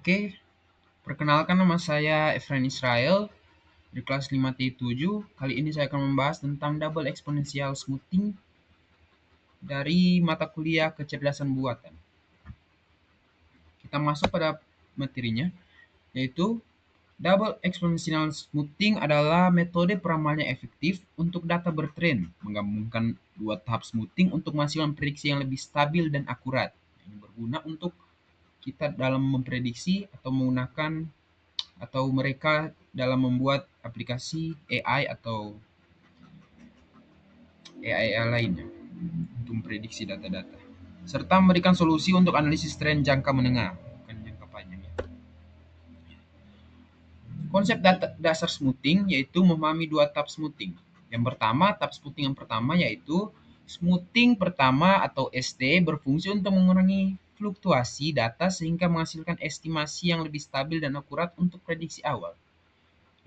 Oke, perkenalkan nama saya Efrain Israel di kelas 5T7. Kali ini saya akan membahas tentang double exponential smoothing dari mata kuliah kecerdasan buatan. Kita masuk pada materinya, yaitu double exponential smoothing adalah metode peramalnya efektif untuk data bertren, menggabungkan dua tahap smoothing untuk menghasilkan prediksi yang lebih stabil dan akurat. Ini berguna untuk kita dalam memprediksi atau menggunakan atau mereka dalam membuat aplikasi AI atau AI lainnya untuk memprediksi data-data, serta memberikan solusi untuk analisis tren jangka menengah, bukan jangka panjang. Konsep dasar smoothing yaitu memahami dua tahap smoothing. Yang pertama, tahap smoothing yang pertama yaitu smoothing pertama atau ST berfungsi untuk mengurangi fluktuasi data sehingga menghasilkan estimasi yang lebih stabil dan akurat untuk prediksi awal.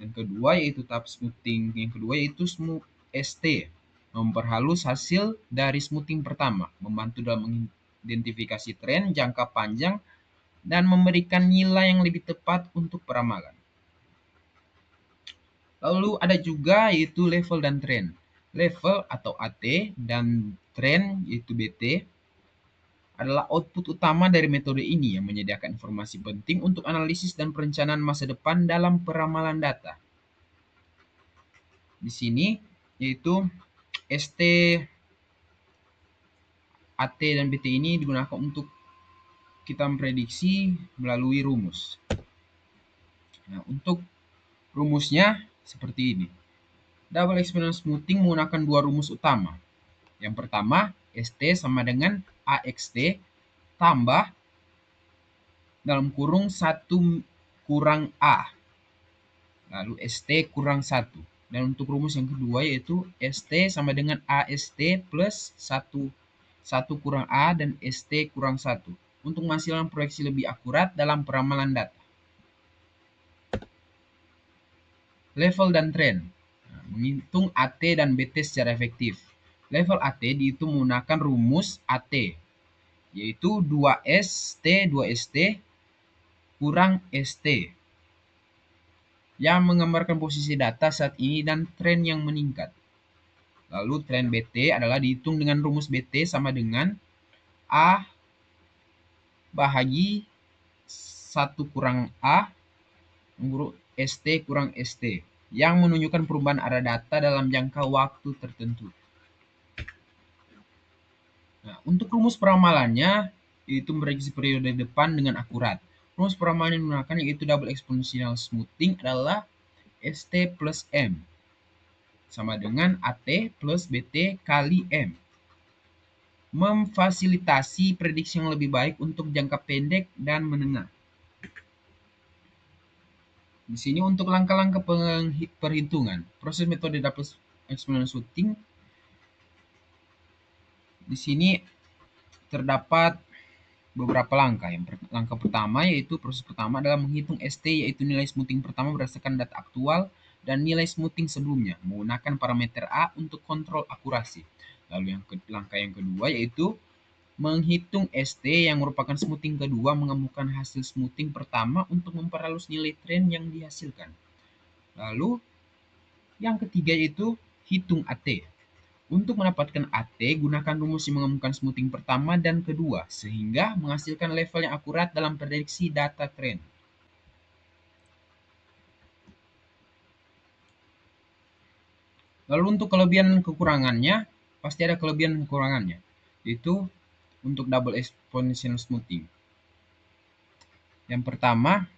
Yang kedua yaitu tahap smoothing yang kedua yaitu smooth ST, memperhalus hasil dari smoothing pertama, membantu dalam mengidentifikasi tren jangka panjang dan memberikan nilai yang lebih tepat untuk peramalan. Lalu ada juga yaitu level dan tren. Level atau AT dan tren yaitu BT adalah output utama dari metode ini yang menyediakan informasi penting untuk analisis dan perencanaan masa depan dalam peramalan data. Di sini yaitu ST, AT, dan BT ini digunakan untuk kita memprediksi melalui rumus. Nah, untuk rumusnya seperti ini. Double exponential smoothing menggunakan dua rumus utama. Yang pertama, ST sama dengan AXT tambah dalam kurung 1 kurang A. Lalu ST kurang 1. Dan untuk rumus yang kedua yaitu ST sama dengan AST plus 1 kurang A dan ST kurang 1 untuk menghasilkan proyeksi lebih akurat dalam peramalan data. Level dan tren. Nah, menghitung AT dan BT secara efektif. Level AT dihitung menggunakan rumus AT, yaitu 2ST kurang ST, yang menggambarkan posisi data saat ini dan tren yang meningkat. Lalu tren BT adalah dihitung dengan rumus BT sama dengan A bahagi 1 kurang A ST kurang ST, yang menunjukkan perubahan arah data dalam jangka waktu tertentu. Nah, untuk rumus peramalannya yaitu memprediksi periode depan dengan akurat. Rumus peramalan yang digunakan yaitu double exponential smoothing adalah ST plus M sama dengan AT plus BT kali M. Memfasilitasi prediksi yang lebih baik untuk jangka pendek dan menengah. Di sini untuk langkah-langkah perhitungan proses metode double exponential smoothing. Di sini terdapat beberapa langkah. Langkah pertama yaitu proses pertama adalah menghitung ST, yaitu nilai smoothing pertama berdasarkan data aktual dan nilai smoothing sebelumnya menggunakan parameter A untuk kontrol akurasi. Lalu langkah yang kedua yaitu menghitung ST yang merupakan smoothing kedua, menggabungkan hasil smoothing pertama untuk memperhalus nilai tren yang dihasilkan. Lalu yang ketiga yaitu hitung AT. Untuk mendapatkan AT, gunakan rumus yang menggabungkan smoothing pertama dan kedua, sehingga menghasilkan level yang akurat dalam prediksi data tren. Lalu untuk kelebihan dan kekurangannya, pasti ada kelebihan dan kekurangannya, yaitu untuk double exponential smoothing. Yang pertama,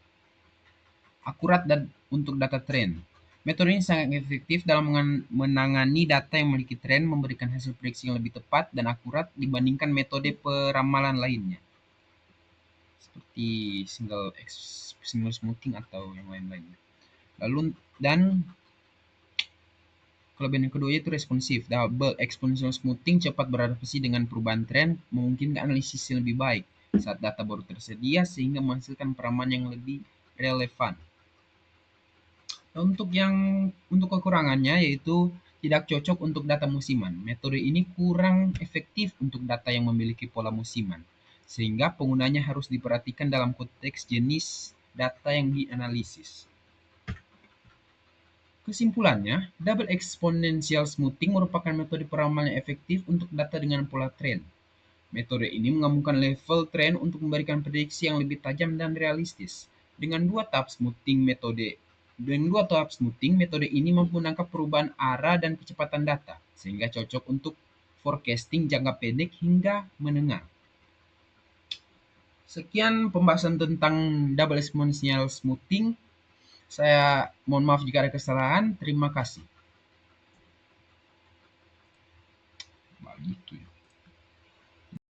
akurat dan untuk data tren. Metode ini sangat efektif dalam menangani data yang memiliki tren, memberikan hasil prediksi yang lebih tepat dan akurat dibandingkan metode peramalan lainnya, seperti single smoothing atau yang lain-lainnya. Lalu dan kelebihan yang kedua yaitu responsif. Double exponential smoothing cepat beradaptasi dengan perubahan tren, memungkinkan analisis yang lebih baik saat data baru tersedia sehingga menghasilkan peramalan yang lebih relevan. Untuk kekurangannya yaitu tidak cocok untuk data musiman. Metode ini kurang efektif untuk data yang memiliki pola musiman, sehingga penggunanya harus diperhatikan dalam konteks jenis data yang dianalisis. Kesimpulannya, double exponential smoothing merupakan metode peramal yang efektif untuk data dengan pola tren. Metode ini menggabungkan level tren untuk memberikan prediksi yang lebih tajam dan realistis. Dengan dua tahap smoothing, metode ini mampu menangkap perubahan arah dan kecepatan data, sehingga cocok untuk forecasting jangka pendek hingga menengah. Sekian pembahasan tentang double exponential smoothing. Saya mohon maaf jika ada kesalahan. Terima kasih. Begitu.